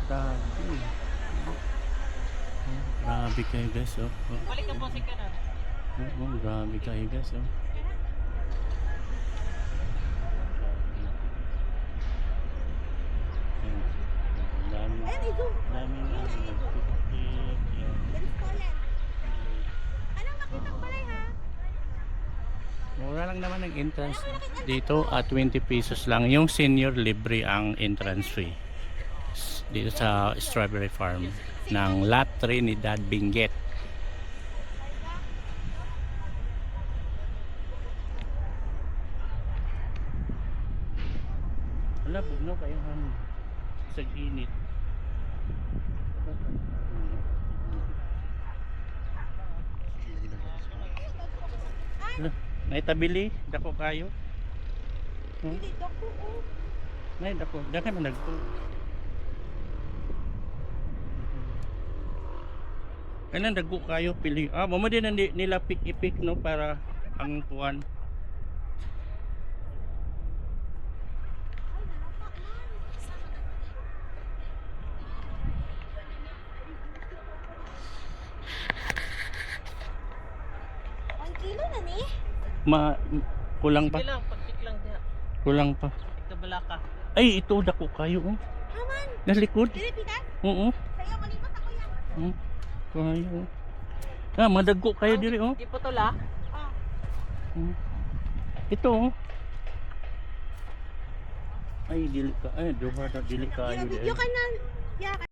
Grabe. Grabe kayo guys, oh. Balik ka po si kanan. Grabe kayo guys, oh. Ayan, i-zoom. Daming nagpipik. Ganun toilet. Anong makitang balay ha? Mura lang naman ang entrance dito at 20 pesos lang. Yung senior libre ang entrance fee dito sa Strawberry Farm ng La Trinidad Benguet. Wala, bugnaw kayo hangin sa init. Naitabili, dako kayo. Hindi, dako oh. Nay, dako, dako man nagpo. Kanan dagko kayo pili. Mo din nila pick no para ang tuwan. Ang kilo na ni? Kulang pa. Sige lang, pag-pick lang diha. Kulang pa. Ikabalaka. Ay, ito dako kayo oh. Haman. Nasa likod. Dili pitas? Oo. Sa'yo, malibot ako yan. Kayo. Madagko kayo diri oh. Di po tula. Oh. Ito oh. Ay, dili ka. Ay, duha na dili kayo. Video ka na. Yeah.